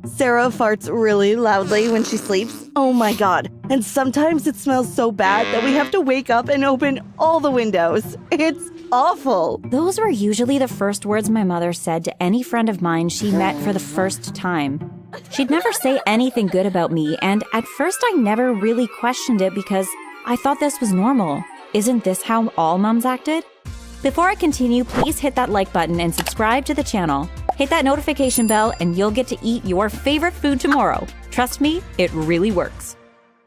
Sarah farts really loudly when she sleeps. Oh my god. And sometimes it smells so bad that we have to wake up and open all the windows. It's awful. Those were usually the first words my mother said to any friend of mine she met for the first time. She'd never say anything good about me, and at first I never really questioned it because I thought this was normal. Isn't this how all moms acted? Before I continue, please hit that like button and subscribe to the channel. Hit that notification bell and you'll get to eat your favorite food tomorrow. Trust me, it really works.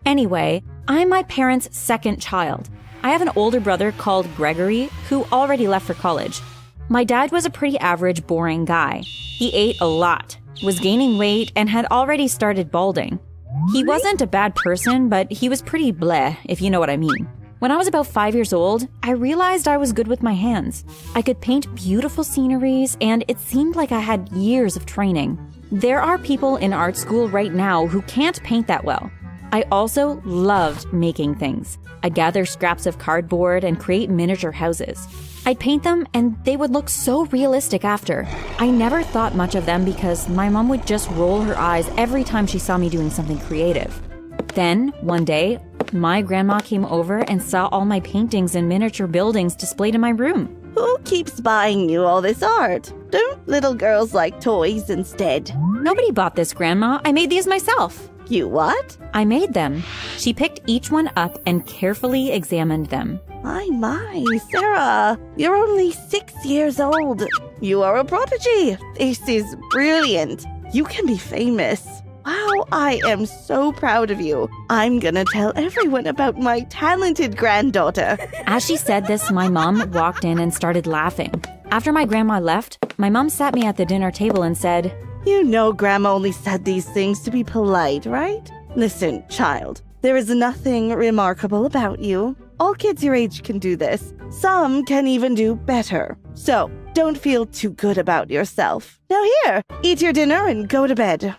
Anyway, I'm my parents' second child. I have an older brother called Gregory, who already left for college. My dad was a pretty average, boring guy. He ate a lot, was gaining weight, and had already started balding. He wasn't a bad person, but he was pretty bleh, if you know what I mean. When I was about 5 years old, I realized I was good with my hands. I could paint beautiful sceneries, and it seemed like I had years of training. There are people in art school right now who can't paint that well. I also loved making things. I'd gather scraps of cardboard and create miniature houses. I'd paint them, and they would look so realistic after. I never thought much of them because my mom would just roll her eyes every time she saw me doing something creative. Then, one day, my grandma came over and saw all my paintings and miniature buildings displayed in my room. Who keeps buying you all this art? Don't little girls like toys instead? Nobody bought this, Grandma. I made these myself. You what? I made them. She picked each one up and carefully examined them. My, Sarah, you're only 6 years old. You are a prodigy. This is brilliant. You can be famous. Wow, I am so proud of you. I'm gonna tell everyone about my talented granddaughter. As she said this, my mom walked in and started laughing. After my grandma left, my mom sat me at the dinner table and said, You know Grandma only said these things to be polite, right? Listen, child, there is nothing remarkable about you. All kids your age can do this. Some can even do better. So, don't feel too good about yourself. Now here, eat your dinner and go to bed.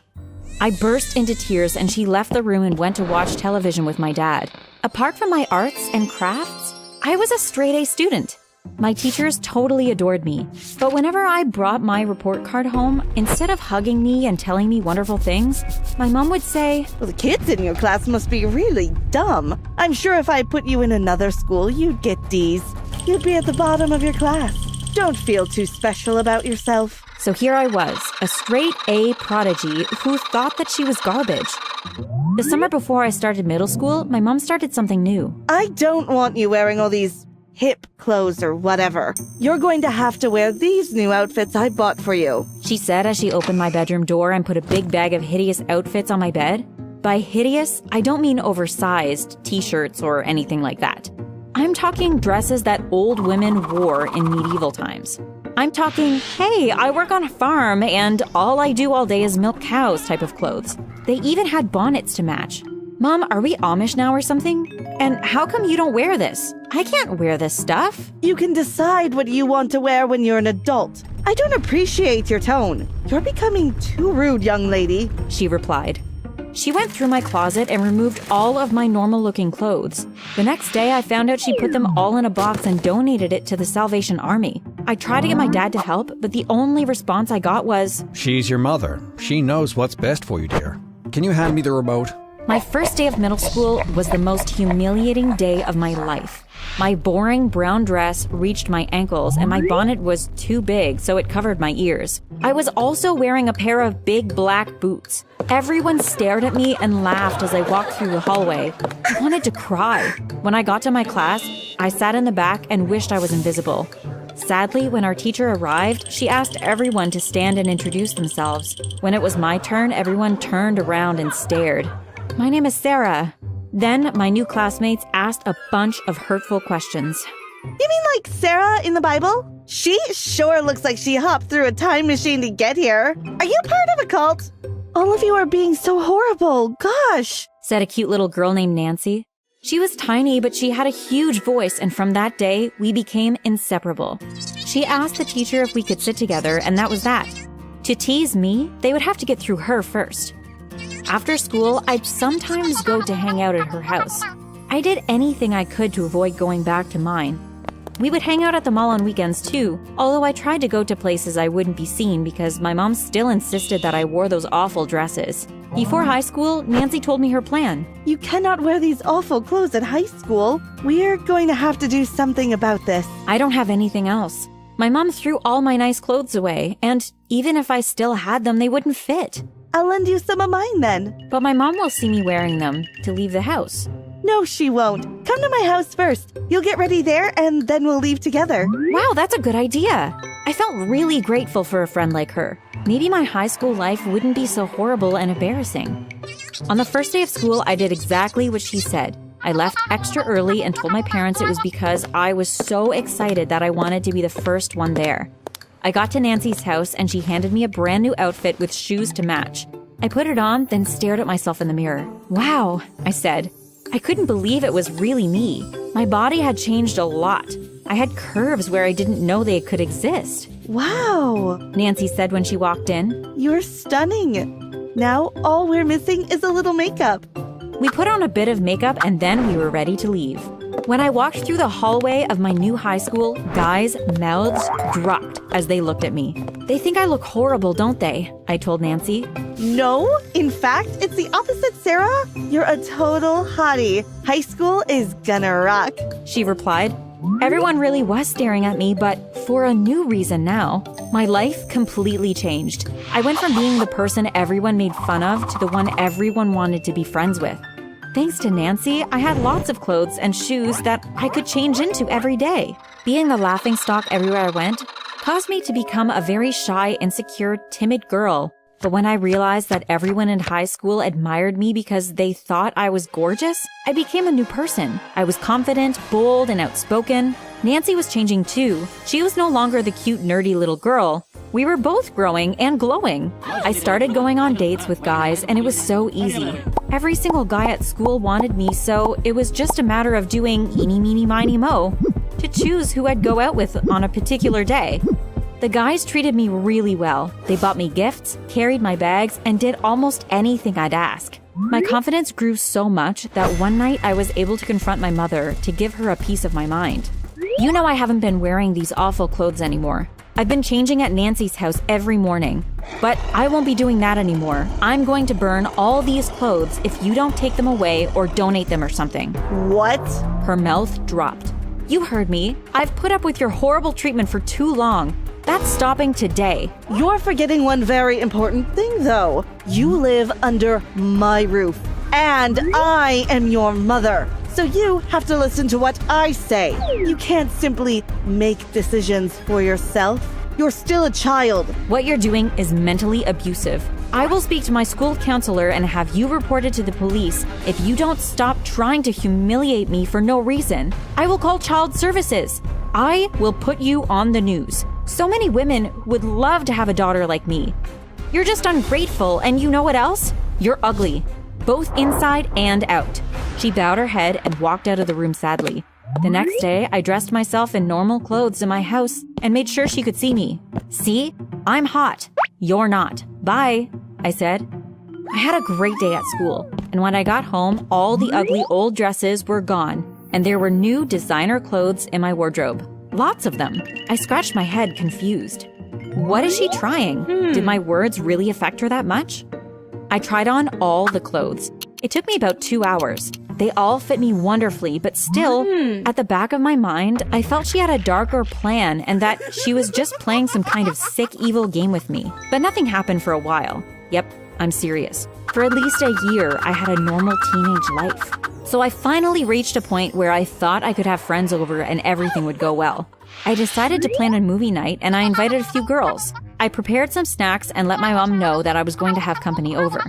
I burst into tears and she left the room and went to watch television with my dad. Apart from my arts and crafts, I was a straight-A student. My teachers totally adored me. But whenever I brought my report card home, instead of hugging me and telling me wonderful things, my mom would say, Well, the kids in your class must be really dumb. I'm sure if I put you in another school, you'd get D's. You'd be at the bottom of your class. Don't feel too special about yourself. So here I was, a straight-A prodigy who thought that she was garbage. The summer before I started middle school, my mom started something new. I don't want you wearing all these hip clothes or whatever. You're going to have to wear these new outfits I bought for you. She said as she opened my bedroom door and put a big bag of hideous outfits on my bed. By hideous, I don't mean oversized t-shirts or anything like that. I'm talking dresses that old women wore in medieval times. I'm talking, hey, I work on a farm and all I do all day is milk cows type of clothes. They even had bonnets to match. Mom, are we Amish now or something? And how come you don't wear this? I can't wear this stuff. You can decide what you want to wear when you're an adult. I don't appreciate your tone. You're becoming too rude, young lady, she replied. She went through my closet and removed all of my normal-looking clothes. The next day, I found out she put them all in a box and donated it to the Salvation Army. I tried to get my dad to help, but the only response I got was, She's your mother. She knows what's best for you, dear. Can you hand me the remote? My first day of middle school was the most humiliating day of my life. My boring brown dress reached my ankles and my bonnet was too big, so it covered my ears. I was also wearing a pair of big black boots. Everyone stared at me and laughed as I walked through the hallway. I wanted to cry. When I got to my class, I sat in the back and wished I was invisible. Sadly, when our teacher arrived, she asked everyone to stand and introduce themselves. When it was my turn, everyone turned around and stared. My name is Sarah. Then my new classmates asked a bunch of hurtful questions. You mean like Sarah in the Bible? She sure looks like she hopped through a time machine to get here. Are you part of a cult? All of you are being so horrible. Gosh, said a cute little girl named Nancy. She was tiny, but she had a huge voice, and from that day, we became inseparable. She asked the teacher if we could sit together, and that was that. To tease me, they would have to get through her first. After school, I'd sometimes go to hang out at her house. I did anything I could to avoid going back to mine. We would hang out at the mall on weekends too, although I tried to go to places I wouldn't be seen because my mom still insisted that I wore those awful dresses. Before high school, Nancy told me her plan. You cannot wear these awful clothes at high school. We're going to have to do something about this. I don't have anything else. My mom threw all my nice clothes away, and even if I still had them, they wouldn't fit. I'll lend you some of mine then. But my mom will see me wearing them to leave the house. No, she won't. Come to my house first. You'll get ready there and then we'll leave together. Wow, that's a good idea. I felt really grateful for a friend like her. Maybe my high school life wouldn't be so horrible and embarrassing. On the first day of school, I did exactly what she said. I left extra early and told my parents it was because I was so excited that I wanted to be the first one there. I got to Nancy's house and she handed me a brand new outfit with shoes to match. I put it on, then stared at myself in the mirror. Wow, I said. I couldn't believe it was really me. My body had changed a lot. I had curves where I didn't know they could exist. Wow, Nancy said when she walked in. You're stunning. Now all we're missing is a little makeup. We put on a bit of makeup and then we were ready to leave. When I walked through the hallway of my new high school, guys' mouths dropped as they looked at me. They think I look horrible, don't they? I told Nancy. No, in fact, it's the opposite, Sarah. You're a total hottie. High school is gonna rock. She replied. Everyone really was staring at me, but for a new reason now. My life completely changed. I went from being the person everyone made fun of to the one everyone wanted to be friends with. Thanks to Nancy, I had lots of clothes and shoes that I could change into every day. Being the laughingstock everywhere I went caused me to become a very shy, insecure, timid girl. But when I realized that everyone in high school admired me because they thought I was gorgeous, I became a new person. I was confident, bold, and outspoken. Nancy was changing too. She was no longer the cute, nerdy little girl. We were both growing and glowing. I started going on dates with guys, and it was so easy. Every single guy at school wanted me, so it was just a matter of doing eeny, meeny, miny, mo to choose who I'd go out with on a particular day. The guys treated me really well. They bought me gifts, carried my bags, and did almost anything I'd ask. My confidence grew so much that one night I was able to confront my mother to give her a piece of my mind. You know I haven't been wearing these awful clothes anymore. I've been changing at Nancy's house every morning. But I won't be doing that anymore. I'm going to burn all these clothes if you don't take them away or donate them or something. What? Her mouth dropped. You heard me. I've put up with your horrible treatment for too long. That's stopping today. You're forgetting one very important thing, though. You live under my roof, and I am your mother. So you have to listen to what I say. You can't simply make decisions for yourself. You're still a child. What you're doing is mentally abusive. I will speak to my school counselor and have you reported to the police if you don't stop trying to humiliate me for no reason. I will call child services. I will put you on the news. So many women would love to have a daughter like me. You're just ungrateful, and you know what else? You're ugly, both inside and out. She bowed her head and walked out of the room sadly. The next day, I dressed myself in normal clothes in my house and made sure she could see me. See? I'm hot. You're not. Bye, I said. I had a great day at school, and when I got home, all the ugly old dresses were gone, and there were new designer clothes in my wardrobe. Lots of them. I scratched my head, confused. What is she trying? Did my words really affect her that much? I tried on all the clothes. It took me about 2 hours. They all fit me wonderfully, but still, at the back of my mind, I felt she had a darker plan and that she was just playing some kind of sick, evil game with me. But nothing happened for a while. Yep, I'm serious. For at least a year, I had a normal teenage life. So I finally reached a point where I thought I could have friends over and everything would go well. I decided to plan a movie night and I invited a few girls. I prepared some snacks and let my mom know that I was going to have company over.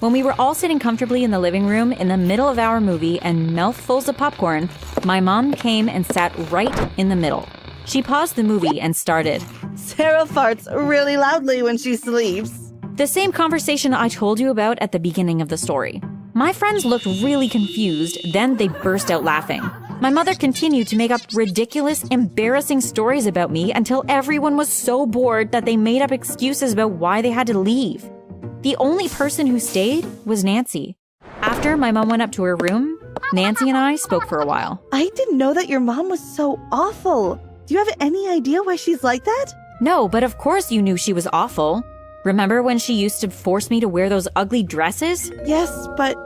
When we were all sitting comfortably in the living room in the middle of our movie and mouthfuls of popcorn, my mom came and sat right in the middle. She paused the movie and started. Sarah farts really loudly when she sleeps. The same conversation I told you about at the beginning of the story. My friends looked really confused, then they burst out laughing. My mother continued to make up ridiculous, embarrassing stories about me until everyone was so bored that they made up excuses about why they had to leave. The only person who stayed was Nancy. After my mom went up to her room, Nancy and I spoke for a while. I didn't know that your mom was so awful. Do you have any idea why she's like that? No, but of course you knew she was awful. Remember when she used to force me to wear those ugly dresses? Yes, but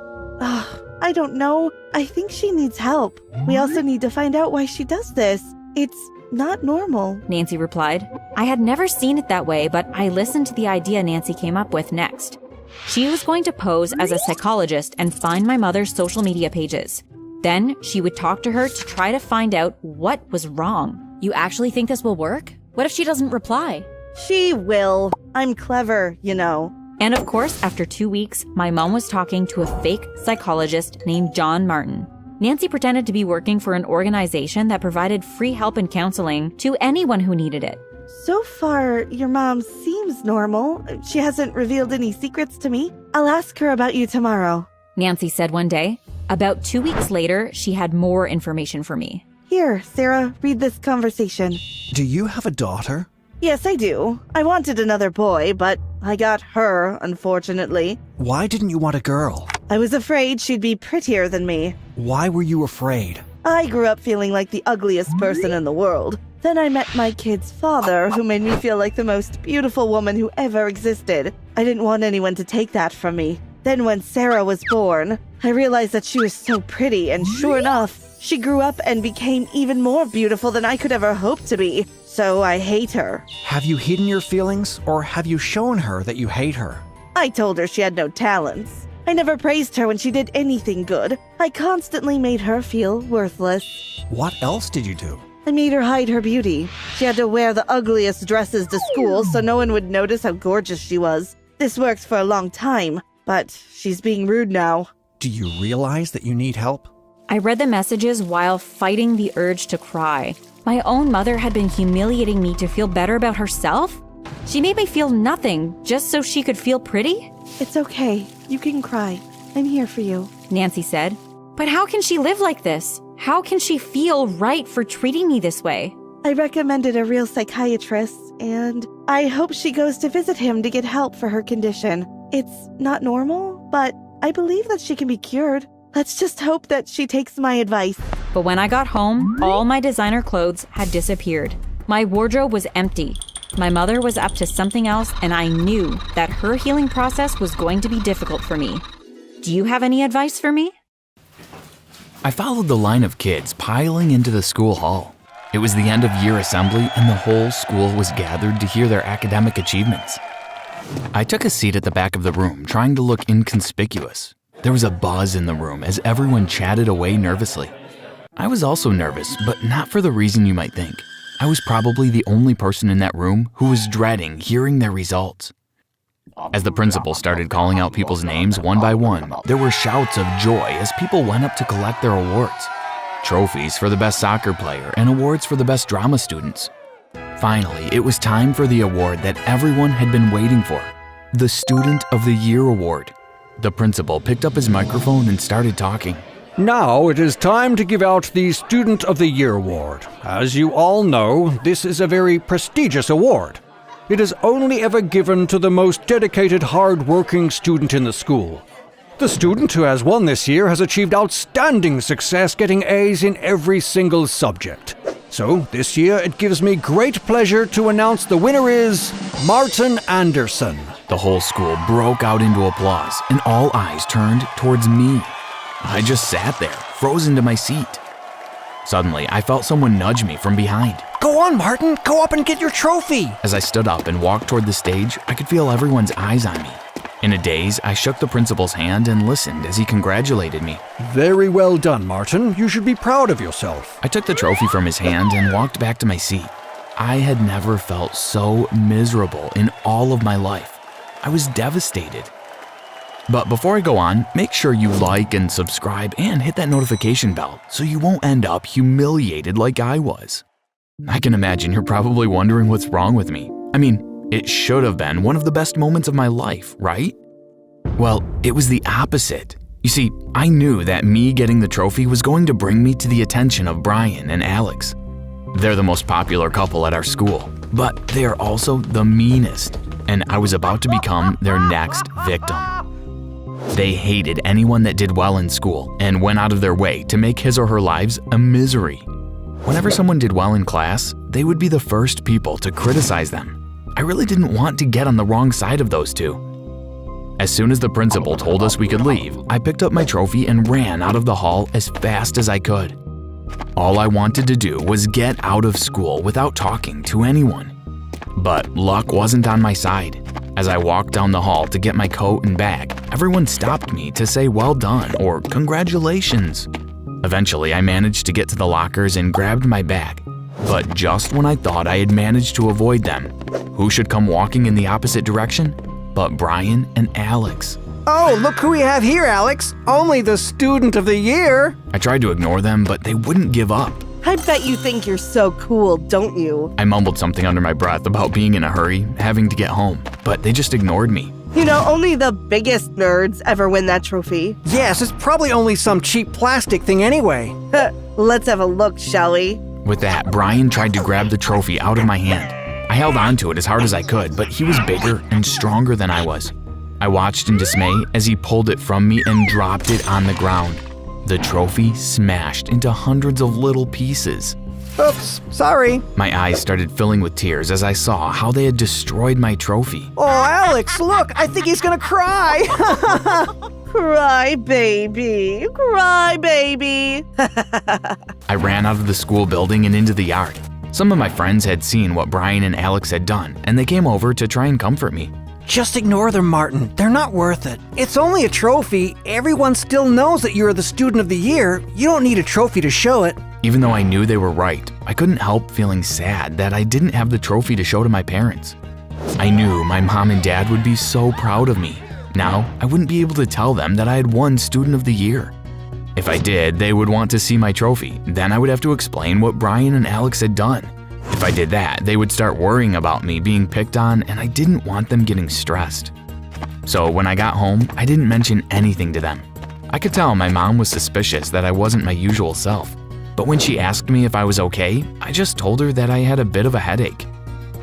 I don't know. I think she needs help. We also need to find out why she does this. It's not normal. Nancy replied. I had never seen it that way, but I listened to the idea Nancy came up with next. She was going to pose as a psychologist and find my mother's social media pages. Then she would talk to her to try to find out what was wrong. You actually think this will work? What if she doesn't reply? She will. I'm clever, you know. And of course, after 2 weeks, my mom was talking to a fake psychologist named John Martin. Nancy pretended to be working for an organization that provided free help and counseling to anyone who needed it. So far, your mom seems normal. She hasn't revealed any secrets to me. I'll ask her about you tomorrow. Nancy said one day. About 2 weeks later, she had more information for me. Here, Sarah, read this conversation. Do you have a daughter? Yes, I do. I wanted another boy, but I got her, unfortunately. Why didn't you want a girl? I was afraid she'd be prettier than me. Why were you afraid? I grew up feeling like the ugliest person in the world. Then I met my kid's father, who made me feel like the most beautiful woman who ever existed. I didn't want anyone to take that from me. Then when Sarah was born, I realized that she was so pretty, and sure enough, she grew up and became even more beautiful than I could ever hope to be. So I hate her. Have you hidden your feelings, or have you shown her that you hate her? I told her she had no talents. I never praised her when she did anything good. I constantly made her feel worthless. What else did you do? I made her hide her beauty. She had to wear the ugliest dresses to school so no one would notice how gorgeous she was. This worked for a long time, but she's being rude now. Do you realize that you need help? I read the messages while fighting the urge to cry. My own mother had been humiliating me to feel better about herself? She made me feel nothing just so she could feel pretty? It's okay. You can cry. I'm here for you. Nancy said. But how can she live like this? How can she feel right for treating me this way? I recommended a real psychiatrist, and I hope she goes to visit him to get help for her condition. It's not normal, but I believe that she can be cured. Let's just hope that she takes my advice. But when I got home, all my designer clothes had disappeared. My wardrobe was empty. My mother was up to something else, and I knew that her healing process was going to be difficult for me. Do you have any advice for me? I followed the line of kids piling into the school hall. It was the end of year assembly, and the whole school was gathered to hear their academic achievements. I took a seat at the back of the room, trying to look inconspicuous. There was a buzz in the room as everyone chatted away nervously. I was also nervous, but not for the reason you might think. I was probably the only person in that room who was dreading hearing their results. As the principal started calling out people's names one by one, there were shouts of joy as people went up to collect their awards. Trophies for the best soccer player and awards for the best drama students. Finally, it was time for the award that everyone had been waiting for, the Student of the Year Award. The principal picked up his microphone and started talking. Now it is time to give out the Student of the Year Award. As you all know, this is a very prestigious award. It is only ever given to the most dedicated, hard-working student in the school. The student who has won this year has achieved outstanding success, getting A's in every single subject. So, this year it gives me great pleasure to announce the winner is Martin Anderson. The whole school broke out into applause, and all eyes turned towards me. I just sat there, frozen to my seat. Suddenly, I felt someone nudge me from behind. Go on, Martin. Go up and get your trophy. As I stood up and walked toward the stage, I could feel everyone's eyes on me. In a daze, I shook the principal's hand and listened as he congratulated me. Very well done, Martin. You should be proud of yourself. I took the trophy from his hand and walked back to my seat. I had never felt so miserable in all of my life. I was devastated. But before I go on, make sure you like and subscribe and hit that notification bell so you won't end up humiliated like I was. I can imagine you're probably wondering what's wrong with me. I mean, it should have been one of the best moments of my life, right? Well, it was the opposite. You see, I knew that me getting the trophy was going to bring me to the attention of Brian and Alex. They're the most popular couple at our school, but they are also the meanest, and I was about to become their next victim. They hated anyone that did well in school and went out of their way to make his or her lives a misery. Whenever someone did well in class, they would be the first people to criticize them. I really didn't want to get on the wrong side of those two. As soon as the principal told us we could leave, I picked up my trophy and ran out of the hall as fast as I could. All I wanted to do was get out of school without talking to anyone. But luck wasn't on my side. As I walked down the hall to get my coat and bag, everyone stopped me to say well done or congratulations. Eventually, I managed to get to the lockers and grabbed my bag. But just when I thought I had managed to avoid them, who should come walking in the opposite direction but Brian and Alex. Oh, look who we have here, Alex. Only the student of the year. I tried to ignore them, but they wouldn't give up. I bet you think you're so cool, don't you? I mumbled something under my breath about being in a hurry, having to get home, but they just ignored me. You know, only the biggest nerds ever win that trophy. Yes, it's probably only some cheap plastic thing anyway. Let's have a look, shall we? With that, Brian tried to grab the trophy out of my hand. I held onto it as hard as I could, but he was bigger and stronger than I was. I watched in dismay as he pulled it from me and dropped it on the ground. The trophy smashed into hundreds of little pieces. Oops, sorry. My eyes started filling with tears as I saw how they had destroyed my trophy. Oh, Alex, look, I think he's gonna cry. Cry, baby. Cry, baby. I ran out of the school building and into the yard. Some of my friends had seen what Brian and Alex had done, and they came over to try and comfort me. Just ignore them, Martin. They're not worth it. It's only a trophy. Everyone still knows that you're the student of the year. You don't need a trophy to show it. Even though I knew they were right, I couldn't help feeling sad that I didn't have the trophy to show to my parents. I knew my mom and dad would be so proud of me. Now, I wouldn't be able to tell them that I had won Student of the Year. If I did, they would want to see my trophy. Then I would have to explain what Brian and Alex had done. If I did that, they would start worrying about me being picked on, and I didn't want them getting stressed. So when I got home, I didn't mention anything to them. I could tell my mom was suspicious that I wasn't my usual self. But when she asked me if I was okay, I just told her that I had a bit of a headache.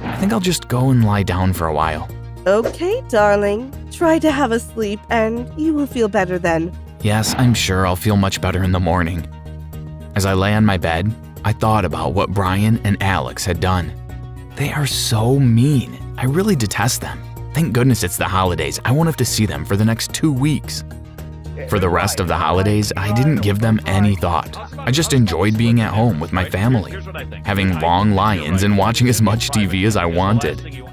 I think I'll just go and lie down for a while. Okay, darling. Try to have a sleep and you will feel better then. Yes, I'm sure I'll feel much better in the morning. As I lay on my bed, I thought about what Brian and Alex had done. They are so mean. I really detest them. Thank goodness it's the holidays. I won't have to see them for the next 2 weeks. For the rest of the holidays, I didn't give them any thought. I just enjoyed being at home with my family, having long lie-ins and watching as much TV as I wanted.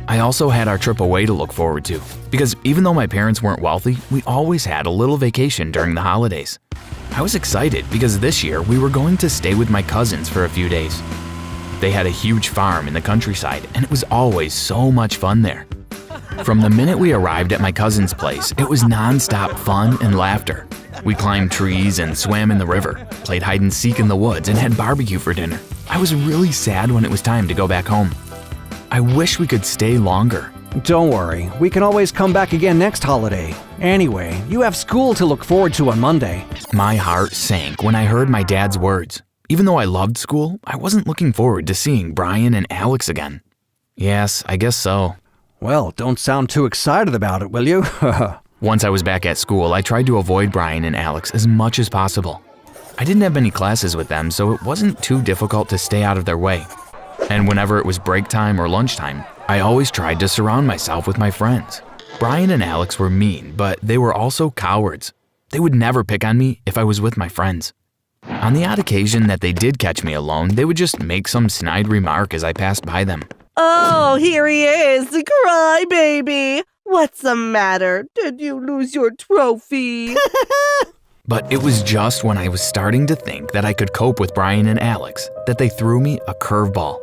I also had our trip away to look forward to, because even though my parents weren't wealthy, we always had a little vacation during the holidays. I was excited because this year we were going to stay with my cousins for a few days. They had a huge farm in the countryside, and it was always so much fun there. From the minute we arrived at my cousin's place, it was non-stop fun and laughter. We climbed trees and swam in the river, played hide and seek in the woods, and had barbecue for dinner. I was really sad when it was time to go back home. I wish we could stay longer. Don't worry, we can always come back again next holiday. Anyway, you have school to look forward to on Monday. My heart sank when I heard my dad's words. Even though I loved school, I wasn't looking forward to seeing Brian and Alex again. Yes, I guess so. Well, don't sound too excited about it, will you? Once I was back at school, I tried to avoid Brian and Alex as much as possible. I didn't have many classes with them, so it wasn't too difficult to stay out of their way. And whenever it was break time or lunchtime, I always tried to surround myself with my friends. Brian and Alex were mean, but they were also cowards. They would never pick on me if I was with my friends. On the odd occasion that they did catch me alone, they would just make some snide remark as I passed by them. Oh, here he is. Cry, baby. What's the matter? Did you lose your trophy? But it was just when I was starting to think that I could cope with Brian and Alex that they threw me a curveball.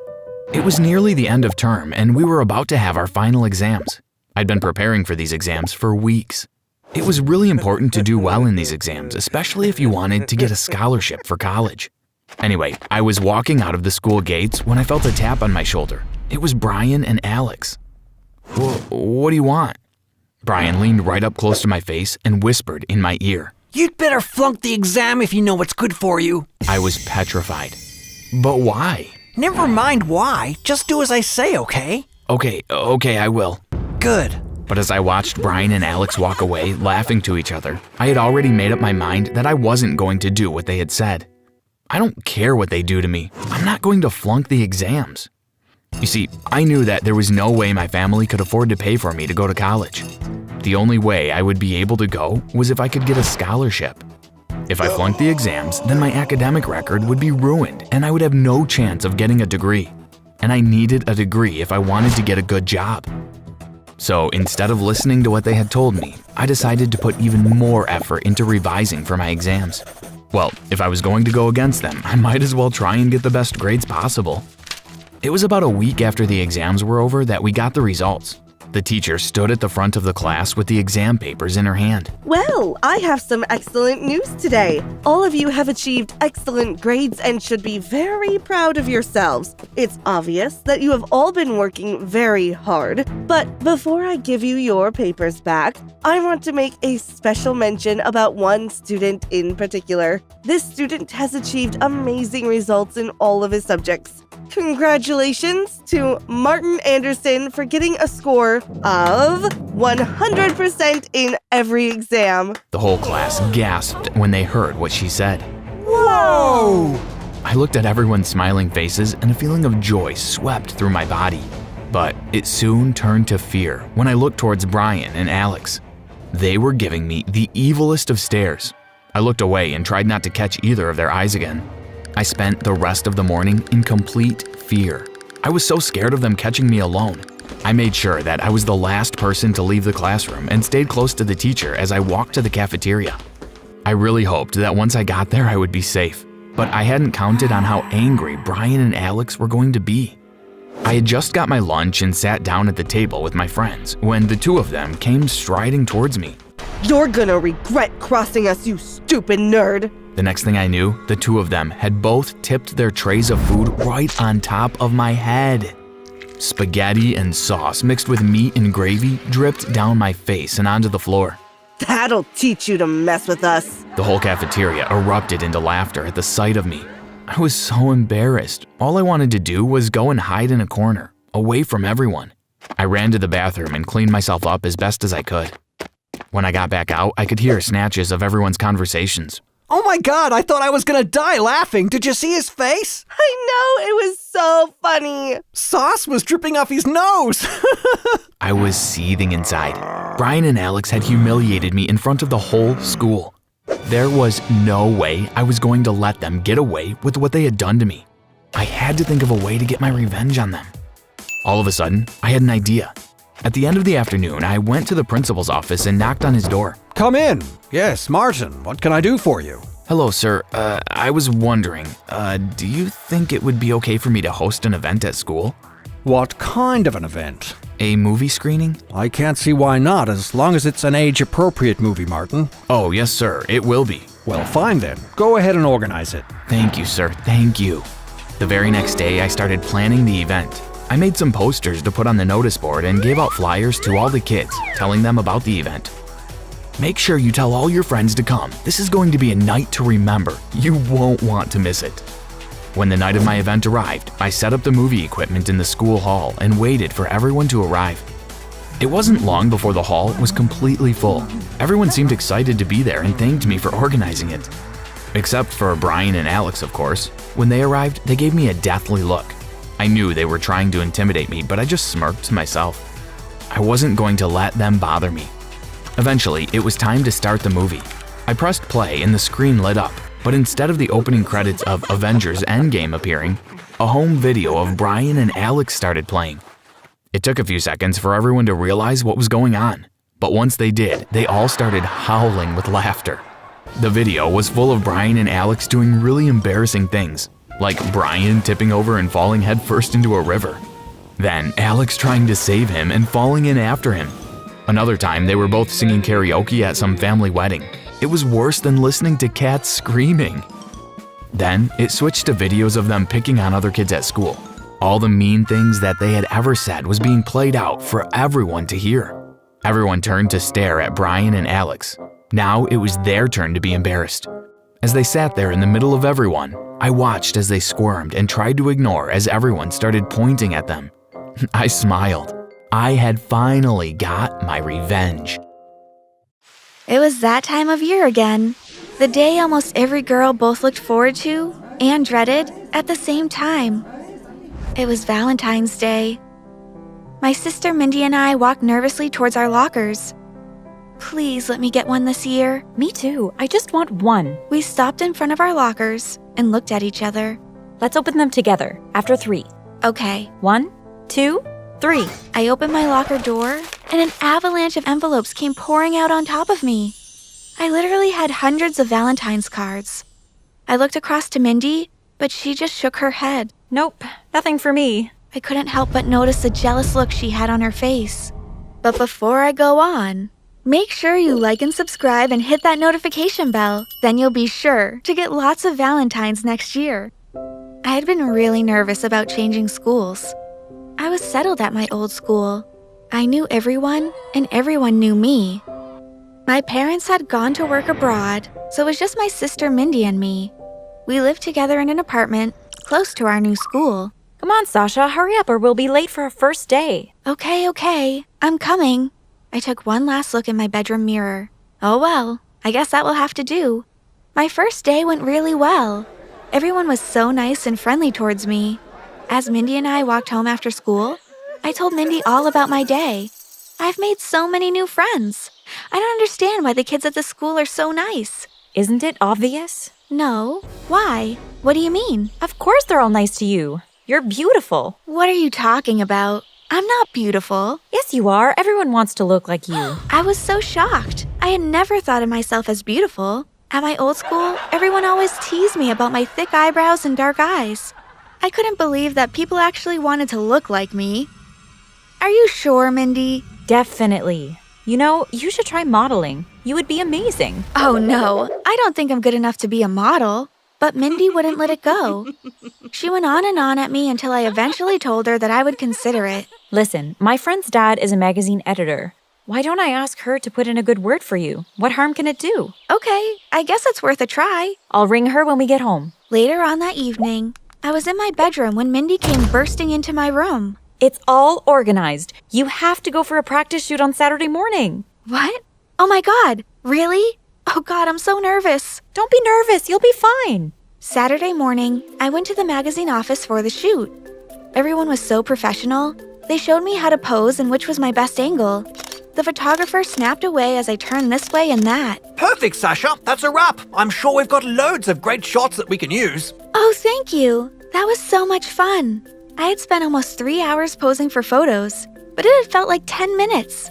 It was nearly the end of term, and we were about to have our final exams. I'd been preparing for these exams for weeks. It was really important to do well in these exams, especially if you wanted to get a scholarship for college. Anyway, I was walking out of the school gates when I felt a tap on my shoulder. It was Brian and Alex. What do you want? Brian leaned right up close to my face and whispered in my ear. You'd better flunk the exam if you know what's good for you. I was petrified. But why? Never mind why. Just do as I say, okay? Okay, I will. Good. But as I watched Brian and Alex walk away, laughing to each other, I had already made up my mind that I wasn't going to do what they had said. I don't care what they do to me. I'm not going to flunk the exams. You see, I knew that there was no way my family could afford to pay for me to go to college. The only way I would be able to go was if I could get a scholarship. If I flunked the exams, then my academic record would be ruined and I would have no chance of getting a degree. And I needed a degree if I wanted to get a good job. So instead of listening to what they had told me, I decided to put even more effort into revising for my exams. Well, if I was going to go against them, I might as well try and get the best grades possible. It was about a week after the exams were over that we got the results. The teacher stood at the front of the class with the exam papers in her hand. Well, I have some excellent news today. All of you have achieved excellent grades and should be very proud of yourselves. It's obvious that you have all been working very hard, but before I give you your papers back, I want to make a special mention about one student in particular. This student has achieved amazing results in all of his subjects. Congratulations to Martin Anderson for getting a score of 100% in every exam. The whole class gasped when they heard what she said. Whoa! I looked at everyone's smiling faces and a feeling of joy swept through my body. But it soon turned to fear when I looked towards Brian and Alex. They were giving me the evilest of stares. I looked away and tried not to catch either of their eyes again. I spent the rest of the morning in complete fear. I was so scared of them catching me alone. I made sure that I was the last person to leave the classroom and stayed close to the teacher as I walked to the cafeteria. I really hoped that once I got there I would be safe, but I hadn't counted on how angry Brian and Alex were going to be. I had just got my lunch and sat down at the table with my friends when the two of them came striding towards me. You're gonna regret crossing us, you stupid nerd. The next thing I knew, the two of them had both tipped their trays of food right on top of my head. Spaghetti and sauce mixed with meat and gravy dripped down my face and onto the floor. That'll teach you to mess with us. The whole cafeteria erupted into laughter at the sight of me. I was so embarrassed. All I wanted to do was go and hide in a corner, away from everyone. I ran to the bathroom and cleaned myself up as best as I could. When I got back out, I could hear snatches of everyone's conversations. Oh my god, I thought I was gonna die laughing. Did you see his face? I know, it was so funny. Sauce was dripping off his nose. I was seething inside. Brian and Alex had humiliated me in front of the whole school. There was no way I was going to let them get away with what they had done to me. I had to think of a way to get my revenge on them. All of a sudden, I had an idea. At the end of the afternoon, I went to the principal's office and knocked on his door. Come in. Yes, Martin, what can I do for you? Hello, sir. I was wondering, do you think it would be okay for me to host an event at school? What kind of an event? A movie screening? I can't see why not, as long as it's an age-appropriate movie, Martin. Oh, yes, sir. It will be. Well, fine then. Go ahead and organize it. Thank you, sir. Thank you. The very next day, I started planning the event. I made some posters to put on the notice board and gave out flyers to all the kids, telling them about the event. Make sure you tell all your friends to come. This is going to be a night to remember. You won't want to miss it. When the night of my event arrived, I set up the movie equipment in the school hall and waited for everyone to arrive. It wasn't long before the hall was completely full. Everyone seemed excited to be there and thanked me for organizing it. Except for Brian and Alex, of course. When they arrived, they gave me a deathly look. I knew they were trying to intimidate me, but I just smirked to myself. I wasn't going to let them bother me. Eventually, it was time to start the movie. I pressed play and the screen lit up, but instead of the opening credits of Avengers Endgame appearing, a home video of Brian and Alex started playing. It took a few seconds for everyone to realize what was going on, but once they did, they all started howling with laughter. The video was full of Brian and Alex doing really embarrassing things, like Brian tipping over and falling headfirst into a river. Then Alex trying to save him and falling in after him. Another time, they were both singing karaoke at some family wedding. It was worse than listening to cats screaming. Then it switched to videos of them picking on other kids at school. All the mean things that they had ever said was being played out for everyone to hear. Everyone turned to stare at Brian and Alex. Now it was their turn to be embarrassed. As they sat there in the middle of everyone, I watched as they squirmed and tried to ignore as everyone started pointing at them. I smiled. I had finally got my revenge. It was that time of year again. The day almost every girl both looked forward to and dreaded at the same time. It was Valentine's Day. My sister Mindy and I walked nervously towards our lockers. Please let me get one this year. Me too. I just want one. We stopped in front of our lockers and looked at each other. Let's open them together after 3. Okay. 1, 2, 3. I opened my locker door, and an avalanche of envelopes came pouring out on top of me. I literally had hundreds of Valentine's cards. I looked across to Mindy, but she just shook her head. Nope, nothing for me. I couldn't help but notice the jealous look she had on her face. But before I go on, make sure you like and subscribe and hit that notification bell. Then you'll be sure to get lots of Valentines next year. I had been really nervous about changing schools. I was settled at my old school. I knew everyone, and everyone knew me. My parents had gone to work abroad, so it was just my sister Mindy and me. We lived together in an apartment close to our new school. Come on, Sasha, hurry up or we'll be late for our first day. Okay, I'm coming. I took one last look in my bedroom mirror. Oh well, I guess that will have to do. My first day went really well. Everyone was so nice and friendly towards me. As Mindy and I walked home after school, I told Mindy all about my day. I've made so many new friends. I don't understand why the kids at the school are so nice. Isn't it obvious? No. Why? What do you mean? Of course they're all nice to you. You're beautiful. What are you talking about? I'm not beautiful. Yes, you are. Everyone wants to look like you. I was so shocked. I had never thought of myself as beautiful. At my old school, everyone always teased me about my thick eyebrows and dark eyes. I couldn't believe that people actually wanted to look like me. Are you sure, Mindy? Definitely. You know, you should try modeling. You would be amazing. Oh no, I don't think I'm good enough to be a model. But Mindy wouldn't let it go. She went on and on at me until I eventually told her that I would consider it. Listen, my friend's dad is a magazine editor. Why don't I ask her to put in a good word for you? What harm can it do? Okay, I guess it's worth a try. I'll ring her when we get home. Later on that evening, I was in my bedroom when Mindy came bursting into my room. It's all organized. You have to go for a practice shoot on Saturday morning. What? Oh my God, really? Oh God, I'm so nervous. Don't be nervous, you'll be fine. Saturday morning, I went to the magazine office for the shoot. Everyone was so professional. They showed me how to pose and which was my best angle. The photographer snapped away as I turned this way and that. Perfect, Sasha. That's a wrap. I'm sure we've got loads of great shots that we can use. Oh, thank you. That was so much fun. I had spent almost 3 hours posing for photos, but it had felt like 10 minutes.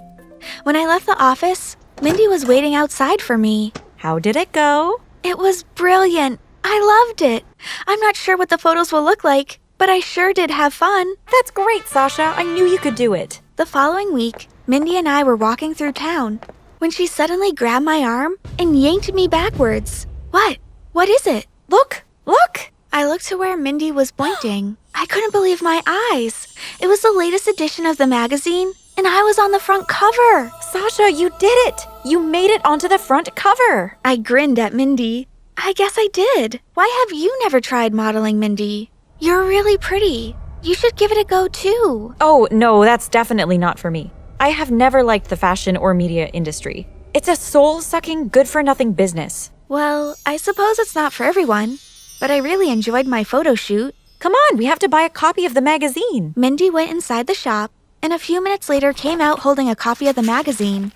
When I left the office, Mindy was waiting outside for me. How did it go? It was brilliant. I loved it. I'm not sure what the photos will look like, but I sure did have fun. That's great, Sasha. I knew you could do it. The following week, Mindy and I were walking through town when she suddenly grabbed my arm and yanked me backwards. What? What is it? Look! Look! I looked to where Mindy was pointing. I couldn't believe my eyes. It was the latest edition of the magazine, and I was on the front cover. Sasha, you did it! You made it onto the front cover. I grinned at Mindy. I guess I did. Why have you never tried modeling, Mindy? You're really pretty. You should give it a go, too. Oh, no, that's definitely not for me. I have never liked the fashion or media industry. It's a soul-sucking, good-for-nothing business. Well, I suppose it's not for everyone, but I really enjoyed my photo shoot. Come on, we have to buy a copy of the magazine. Mindy went inside the shop, and a few minutes later came out holding a copy of the magazine.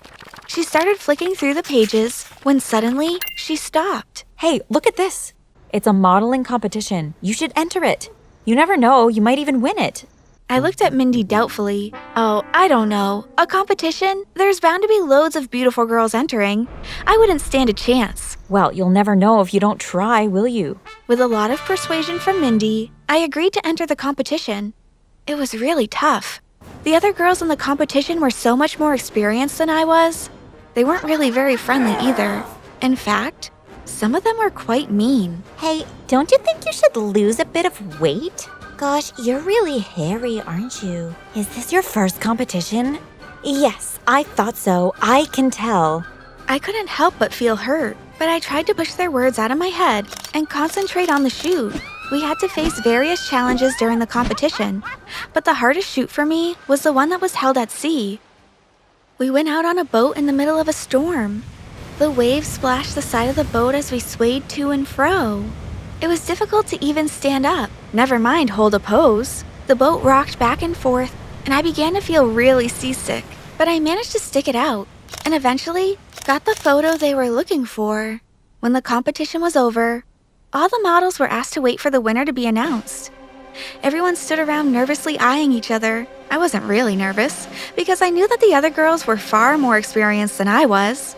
She started flicking through the pages when suddenly she stopped. Hey, look at this. It's a modeling competition. You should enter it. You never know, you might even win it. I looked at Mindy doubtfully. Oh, I don't know. A competition? There's bound to be loads of beautiful girls entering. I wouldn't stand a chance. Well, you'll never know if you don't try, will you? With a lot of persuasion from Mindy, I agreed to enter the competition. It was really tough. The other girls in the competition were so much more experienced than I was. They weren't really very friendly either. In fact, some of them were quite mean. Hey, don't you think you should lose a bit of weight? Gosh, you're really hairy, aren't you? Is this your first competition? Yes, I thought so. I can tell. I couldn't help but feel hurt, but I tried to push their words out of my head and concentrate on the shoot. We had to face various challenges during the competition, but the hardest shoot for me was the one that was held at sea. We went out on a boat in the middle of a storm. The waves splashed the side of the boat as we swayed to and fro. It was difficult to even stand up, never mind hold a pose. The boat rocked back and forth, and I began to feel really seasick, but I managed to stick it out, and eventually got the photo they were looking for. When the competition was over, all the models were asked to wait for the winner to be announced. Everyone stood around nervously eyeing each other. I wasn't really nervous, because I knew that the other girls were far more experienced than I was.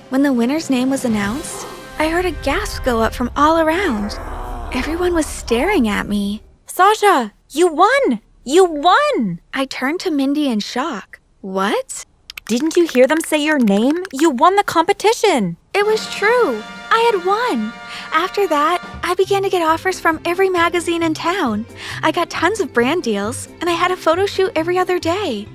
When the winner's name was announced, I heard a gasp go up from all around. Everyone was staring at me. Sasha, you won! You won! I turned to Mindy in shock. What? Didn't you hear them say your name? You won the competition! It was true. I had won. After that, I began to get offers from every magazine in town. I got tons of brand deals, and I had a photo shoot every other day.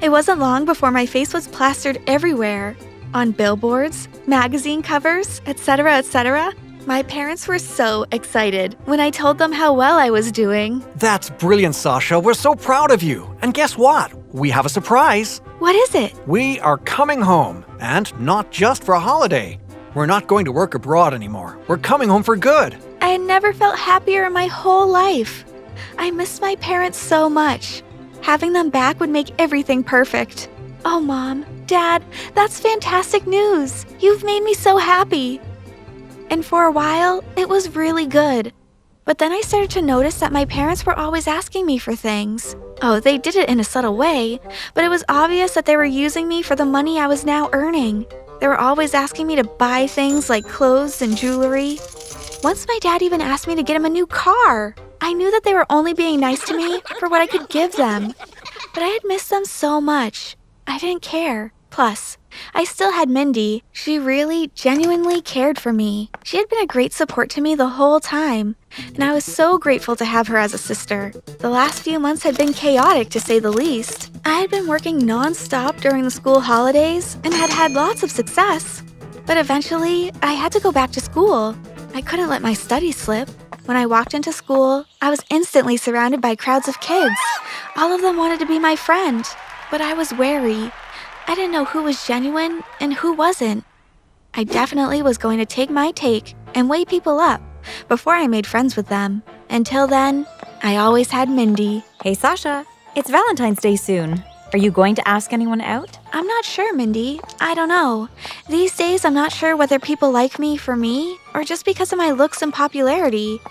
It wasn't long before my face was plastered everywhere. On billboards, magazine covers, etc., etc. My parents were so excited when I told them how well I was doing. That's brilliant, Sasha. We're so proud of you. And guess what? We have a surprise. What is it? We are coming home, and not just for a holiday. We're not going to work abroad anymore. We're coming home for good. I had never felt happier in my whole life. I missed my parents so much. Having them back would make everything perfect. Oh, Mom, Dad, that's fantastic news. You've made me so happy. And for a while, it was really good. But then I started to notice that my parents were always asking me for things. Oh, they did it in a subtle way, but it was obvious that they were using me for the money I was now earning. They were always asking me to buy things like clothes and jewelry. Once my dad even asked me to get him a new car. I knew that they were only being nice to me for what I could give them. But I had missed them so much. I didn't care. Plus, I still had Mindy. She really, genuinely cared for me. She had been a great support to me the whole time, and I was so grateful to have her as a sister. The last few months had been chaotic, to say the least. I had been working non-stop during the school holidays and had had lots of success. But eventually, I had to go back to school. I couldn't let my studies slip. When I walked into school, I was instantly surrounded by crowds of kids. All of them wanted to be my friend, but I was wary. I didn't know who was genuine and who wasn't. I definitely was going to take my take and weigh people up before I made friends with them. Until then, I always had Mindy. Hey, Sasha, it's Valentine's Day soon. Are you going to ask anyone out? I'm not sure, Mindy. I don't know. These days, I'm not sure whether people like me for me or just because of my looks and popularity.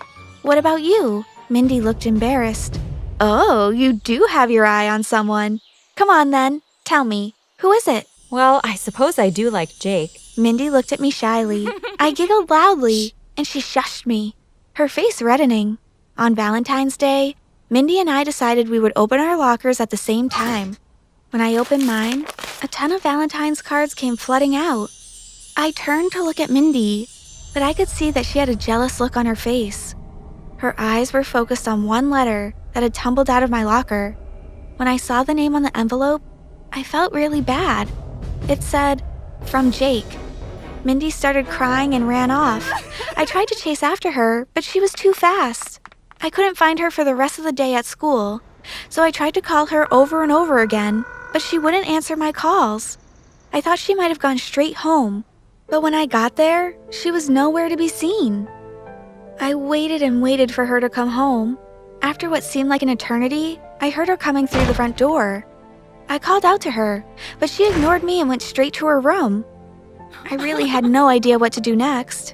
What about you? Mindy looked embarrassed. Oh, you do have your eye on someone. Come on then, tell me. Who is it? Well, I suppose I do like Jake. Mindy looked at me shyly. I giggled loudly, and she shushed me, her face reddening. On Valentine's Day, Mindy and I decided we would open our lockers at the same time. When I opened mine, a ton of Valentine's cards came flooding out. I turned to look at Mindy, but I could see that she had a jealous look on her face. Her eyes were focused on one letter that had tumbled out of my locker. When I saw the name on the envelope, I felt really bad. It said, "From Jake." Mindy started crying and ran off. I tried to chase after her, but she was too fast. I couldn't find her for the rest of the day at school, so I tried to call her over and over again, but she wouldn't answer my calls. I thought she might have gone straight home, but when I got there, she was nowhere to be seen. I waited and waited for her to come home. After what seemed like an eternity, I heard her coming through the front door. I called out to her, but she ignored me and went straight to her room. I really had no idea what to do next.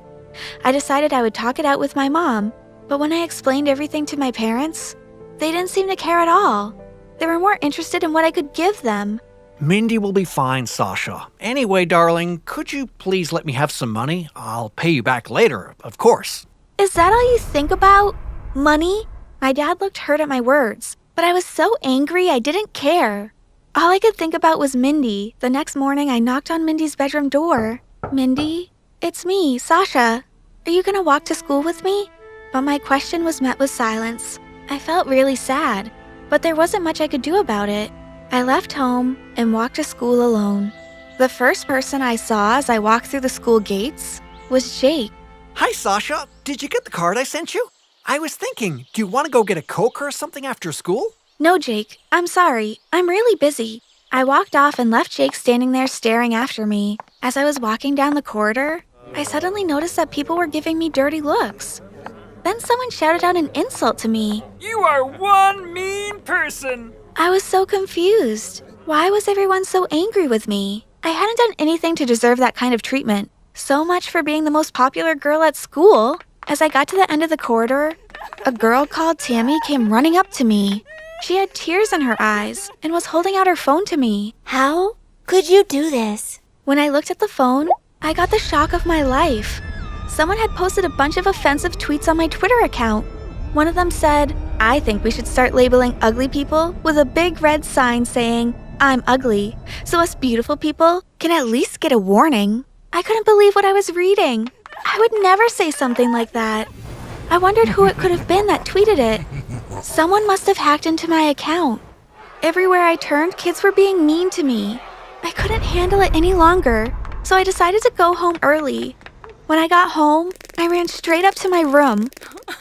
I decided I would talk it out with my mom, but when I explained everything to my parents, they didn't seem to care at all. They were more interested in what I could give them. Mindy will be fine, Sasha. Anyway, darling, could you please let me have some money? I'll pay you back later, of course. Is that all you think about? Money? My dad looked hurt at my words, but I was so angry I didn't care. All I could think about was Mindy. The next morning, I knocked on Mindy's bedroom door. Mindy? It's me, Sasha. Are you gonna walk to school with me? But my question was met with silence. I felt really sad, but there wasn't much I could do about it. I left home and walked to school alone. The first person I saw as I walked through the school gates was Jake. Hi, Sasha. Did you get the card I sent you? I was thinking, do you want to go get a Coke or something after school? No, Jake, I'm sorry. I'm really busy. I walked off and left Jake standing there staring after me. As I was walking down the corridor, I suddenly noticed that people were giving me dirty looks. Then someone shouted out an insult to me. You are one mean person. I was so confused. Why was everyone so angry with me? I hadn't done anything to deserve that kind of treatment. So much for being the most popular girl at school. As I got to the end of the corridor, a girl called Tammy came running up to me. She had tears in her eyes and was holding out her phone to me. How could you do this? When I looked at the phone, I got the shock of my life. Someone had posted a bunch of offensive tweets on my Twitter account. One of them said, "I think we should start labeling ugly people with a big red sign saying, 'I'm ugly,' so us beautiful people can at least get a warning." I couldn't believe what I was reading. I would never say something like that. I wondered who it could have been that tweeted it. Someone must have hacked into my account. Everywhere I turned, kids were being mean to me. I couldn't handle it any longer, so I decided to go home early. When I got home, I ran straight up to my room.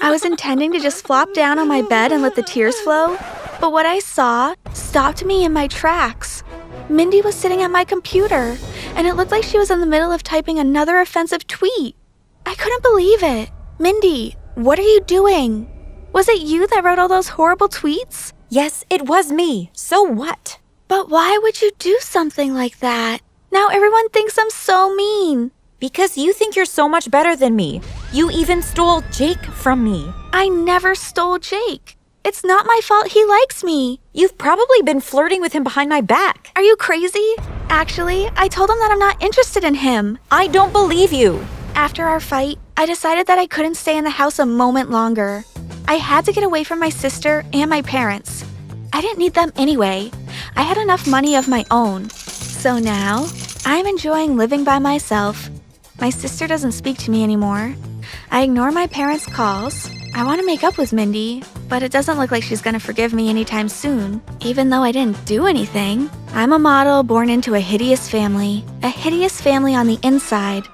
I was intending to just flop down on my bed and let the tears flow, but what I saw stopped me in my tracks. Mindy was sitting at my computer, and it looked like she was in the middle of typing another offensive tweet. I couldn't believe it. "Mindy, what are you doing? Was it you that wrote all those horrible tweets?" Yes, it was me. So what? "But why would you do something like that? Now everyone thinks I'm so mean." Because you think you're so much better than me. You even stole Jake from me. "I never stole Jake. It's not my fault he likes me." You've probably been flirting with him behind my back. "Are you crazy? Actually, I told him that I'm not interested in him." I don't believe you. After our fight, I decided that I couldn't stay in the house a moment longer. I had to get away from my sister and my parents. I didn't need them anyway. I had enough money of my own. So now, I'm enjoying living by myself. My sister doesn't speak to me anymore. I ignore my parents' calls. I want to make up with Mindy, but it doesn't look like she's going to forgive me anytime soon, even though I didn't do anything. I'm a model born into a hideous family on the inside.